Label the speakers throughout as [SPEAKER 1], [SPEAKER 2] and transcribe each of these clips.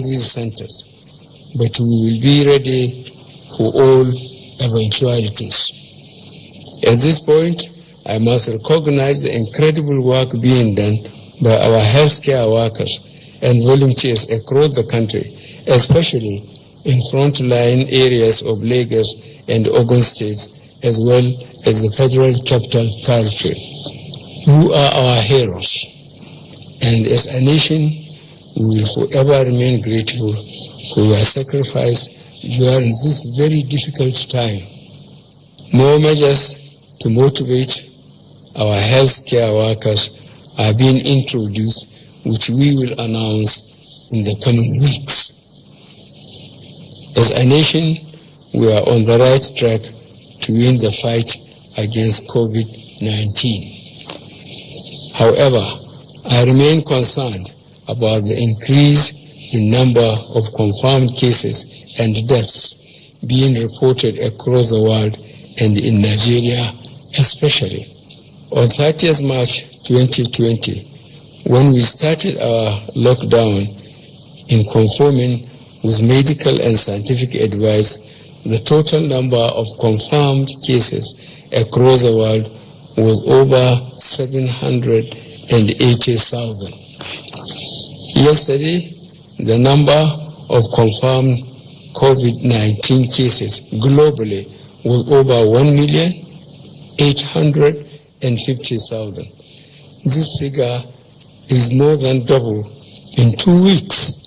[SPEAKER 1] these centers, but we will be ready for all eventualities. At this point, I must recognize the incredible work being done by our healthcare workers and volunteers across the country, especially in frontline areas of Lagos and Ogun states, as well as the Federal Capital Territory. You are our heroes, and as a nation, we will forever remain grateful for your sacrifice during this very difficult time. More measures to motivate our healthcare workers are being introduced, which we will announce in the coming weeks. As a nation, we are on the right track to win the fight against COVID-19. However, I remain concerned about the increase in number of confirmed cases and deaths being reported across the world and in Nigeria especially. On 30th March 2020, when we started our lockdown in conforming with medical and scientific advice, the total number of confirmed cases across the world was over 780,000. Yesterday, the number of confirmed COVID-19 cases globally was over 1,850,000. This figure is more than double in 2 weeks.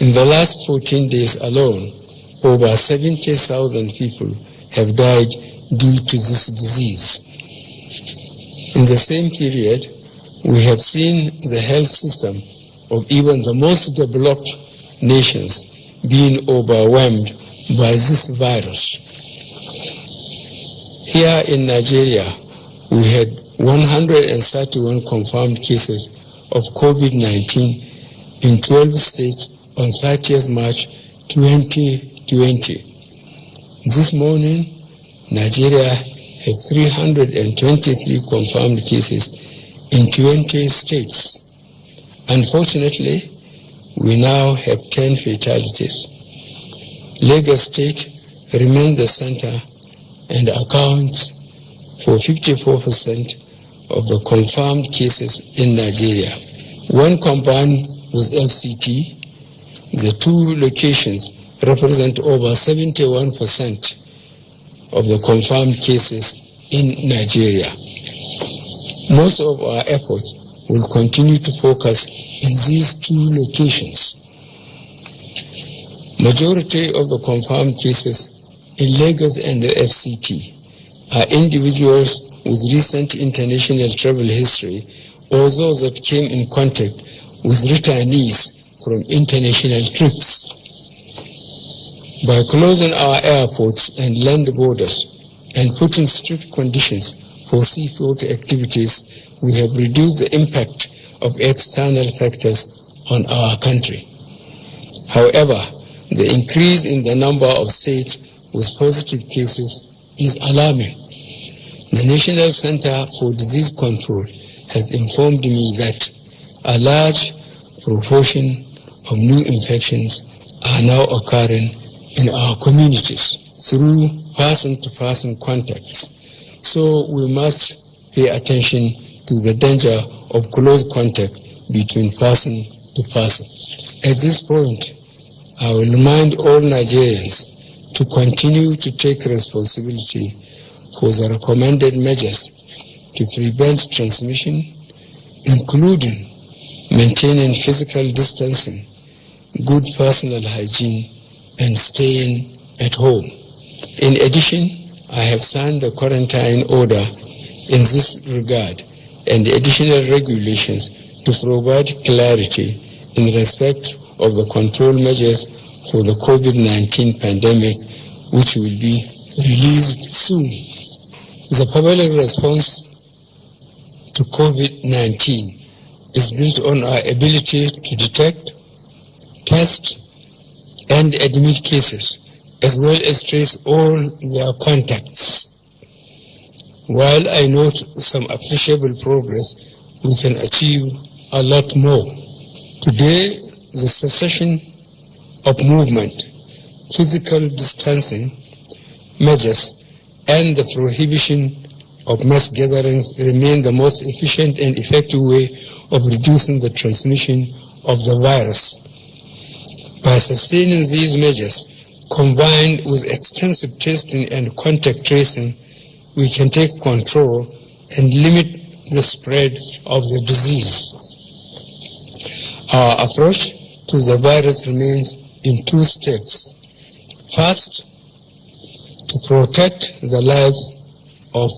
[SPEAKER 1] In the last 14 days alone, over 70,000 people have died due to this disease. In the same period, we have seen the health system of even the most developed nations being overwhelmed by this virus. Here in Nigeria, we had 131 confirmed cases of COVID-19 in 12 states on 30th March 2020. This morning, Nigeria had 323 confirmed cases in 20 states. Unfortunately, we now have 10 fatalities. Lagos State remains the center and accounts for 54% of the confirmed cases in Nigeria. When combined with FCT, the two locations represent over 71% of the confirmed cases in Nigeria. Most of our efforts will continue to focus in these two locations. Majority of the confirmed cases in Lagos and the FCT are individuals with recent international travel history or those that came in contact with returnees from international trips. By closing our airports and land borders and putting strict conditions for seafood activities, we have reduced the impact of external factors on our country. However, the increase in the number of states with positive cases is alarming. The National Center for Disease Control has informed me that a large proportion of new infections are now occurring in our communities through person-to-person contacts. So we must pay attention to the danger of close contact between person to person. At this point, I will remind all Nigerians to continue to take responsibility for the recommended measures to prevent transmission, including maintaining physical distancing, good personal hygiene, and staying at home. In addition, I have signed the quarantine order in this regard and additional regulations to provide clarity in respect of the control measures for the COVID-19 pandemic, which will be released soon. The public response to COVID-19 is built on our ability to detect, test, and admit cases, as well as trace all their contacts. While I note some appreciable progress, we can achieve a lot more. Today, the cessation of movement, physical distancing measures, and the prohibition of mass gatherings remain the most efficient and effective way of reducing the transmission of the virus. By sustaining these measures, combined with extensive testing and contact tracing, we can take control and limit the spread of the disease. Our approach to the virus remains in two steps. First, to protect the lives of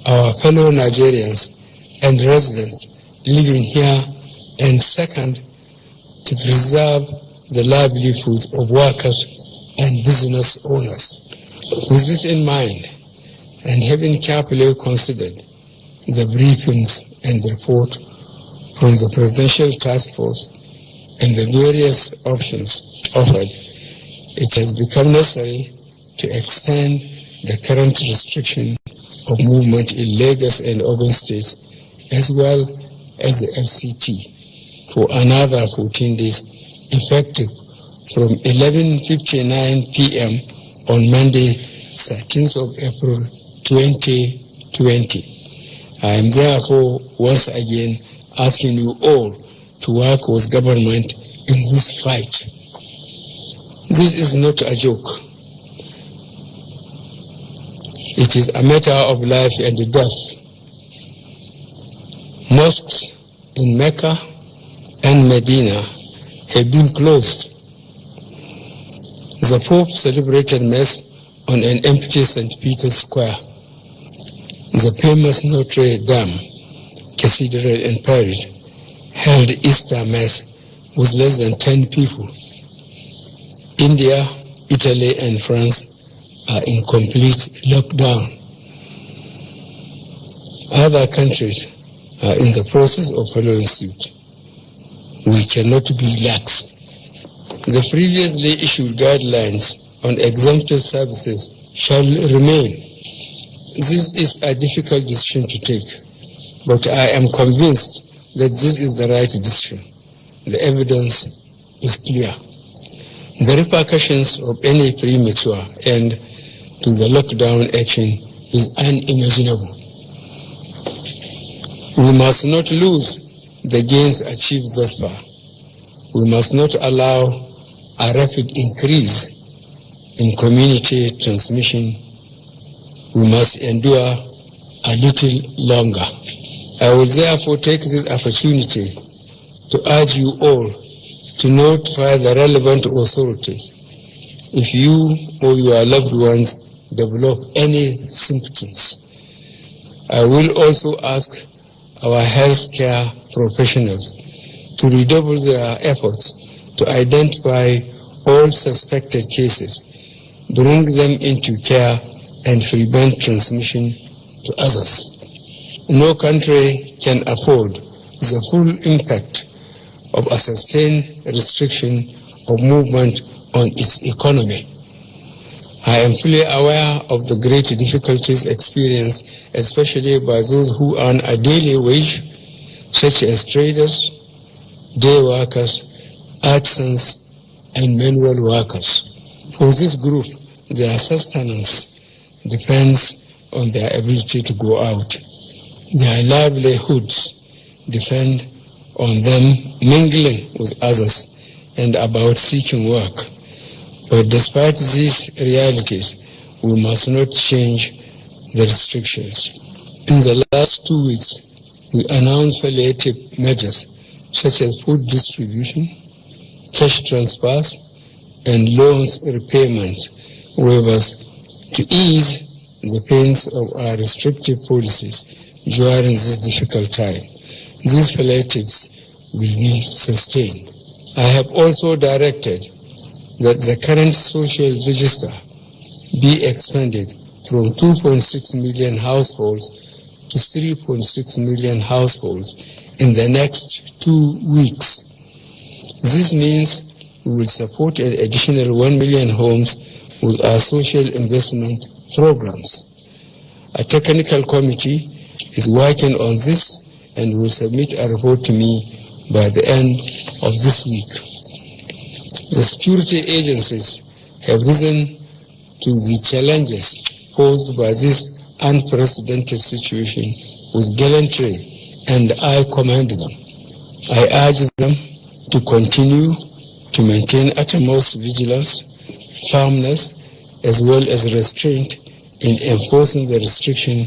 [SPEAKER 1] our fellow Nigerians and residents living here, and second, to preserve the livelihoods of workers and business owners. With this in mind, and having carefully considered the briefings and report from the Presidential Task Force and the various options offered, it has become necessary to extend the current restriction of movement in Lagos and Ogun states, as well as the FCT, for another 14 days, effective from 11:59 p.m. on Monday, 13th of April 2020. I am therefore once again asking you all to work with government in this fight. This is not a joke. It is a matter of life and death. Mosques in Mecca and Medina have been closed. The Pope celebrated Mass on an empty St. Peter's Square. The famous Notre Dame Cathedral in Paris held Easter Mass with less than 10 people. India, Italy, and France are in complete lockdown. Other countries are in the process of following suit. We cannot be lax. The previously issued guidelines on exempted services shall remain. This is a difficult decision to take, but I am convinced that this is the right decision. The evidence is clear. The repercussions of any premature end to the lockdown action is unimaginable. We must not lose the gains achieved thus far. We must not allow a rapid increase in community transmission. We must endure a little longer. I will therefore take this opportunity to urge you all to notify the relevant authorities if you or your loved ones develop any symptoms. I will also ask our healthcare professionals to redouble their efforts to identify all suspected cases, bring them into care, and prevent transmission to others. No country can afford the full impact of a sustained restriction of movement on its economy. I am fully aware of the great difficulties experienced, especially by those who earn a daily wage, such as traders, day workers, artisans, and manual workers. For this group, their sustenance depends on their ability to go out. Their livelihoods depend on them mingling with others and about seeking work. But despite these realities, we must not change the restrictions. In the last 2 weeks, we announced palliative measures such as food distribution, cash transfers, and loans repayment waivers to ease the pains of our restrictive policies during this difficult time. These palliatives will be sustained. I have also directed that the current social register be expanded from 2.6 million households to 3.6 million households in the next 2 weeks. This means we will support an additional 1 million homes with our social investment programs. A technical committee is working on this and will submit a report to me by the end of this week. The security agencies have risen to the challenges posed by this unprecedented situation with gallantry, and I commend them. I urge them to continue to maintain utmost vigilance, firmness, as well as restraint in enforcing the restriction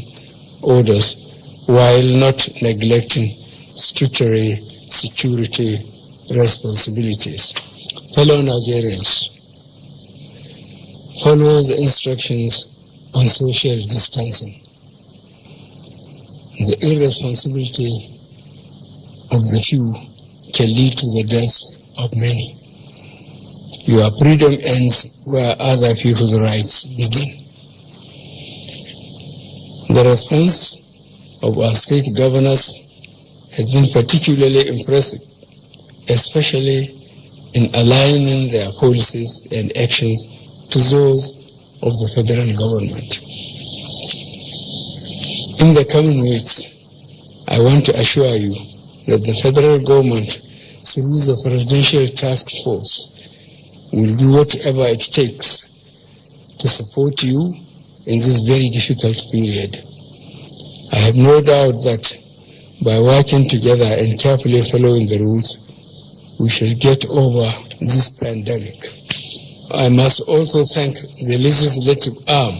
[SPEAKER 1] orders while not neglecting statutory security responsibilities. Fellow Nigerians, follow the instructions on social distancing. The irresponsibility of the few can lead to the death of many. Your freedom ends where other people's rights begin. The response of our state governors has been particularly impressive, especially in aligning their policies and actions to those of the federal government. In the coming weeks, I want to assure you that the federal government, through the Presidential Task Force, will do whatever it takes to support you in this very difficult period. I have no doubt that by working together and carefully following the rules, we shall get over this pandemic. I must also thank the legislative arm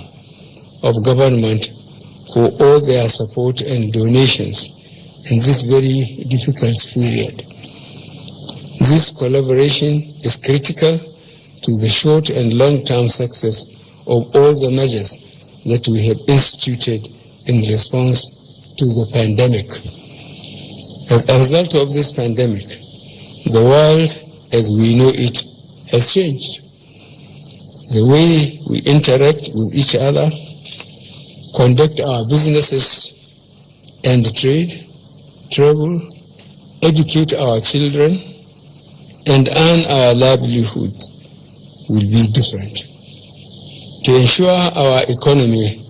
[SPEAKER 1] of government for all their support and donations in this very difficult period. This collaboration is critical to the short and long-term success of all the measures that we have instituted in response to the pandemic. As a result of this pandemic, the world as we know it has changed. The way we interact with each other, conduct our businesses and trade, travel, educate our children, and earn our livelihood will be different. To ensure our economy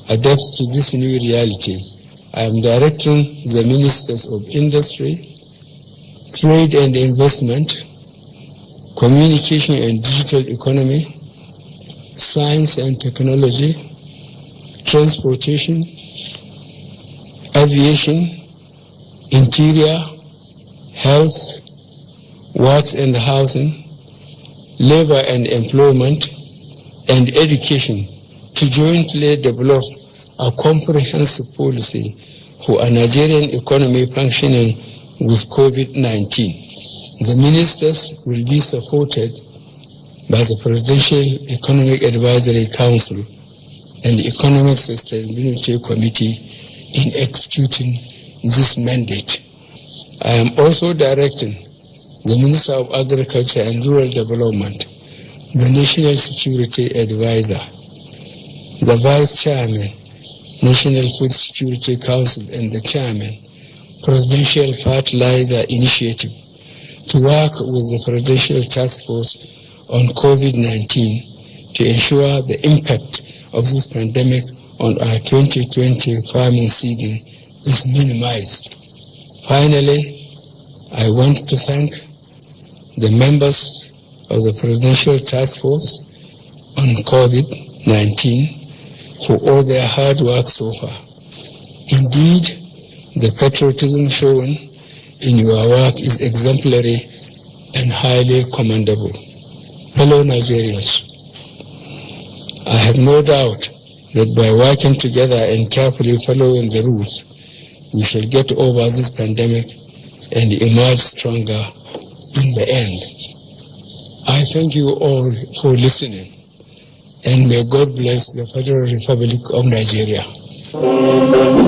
[SPEAKER 1] adapts to this new reality, I am directing the Ministers of Industry, Trade and Investment, Communication and Digital Economy, Science and Technology, Transportation, Aviation, Interior, Health, Works and Housing, Labor and Employment, and Education to jointly develop a comprehensive policy for a Nigerian economy functioning with COVID-19. The ministers will be supported by the Presidential Economic Advisory Council and the Economic Sustainability Committee in executing this mandate. I am also directing the Minister of Agriculture and Rural Development, the National Security Advisor, the Vice Chairman, National Food Security Council, and the Chairman, Presidential Fertilizer Initiative, to work with the Presidential Task Force on COVID-19 to ensure the impact of this pandemic on our 2020 farming season is minimized. Finally, I want to thank the members of the Presidential Task Force on COVID-19 for all their hard work so far. Indeed, the patriotism shown in your work is exemplary and highly commendable. Fellow Nigerians, I have no doubt that by working together and carefully following the rules, we shall get over this pandemic and emerge stronger in the end. I thank you all for listening, and may God bless the Federal Republic of Nigeria.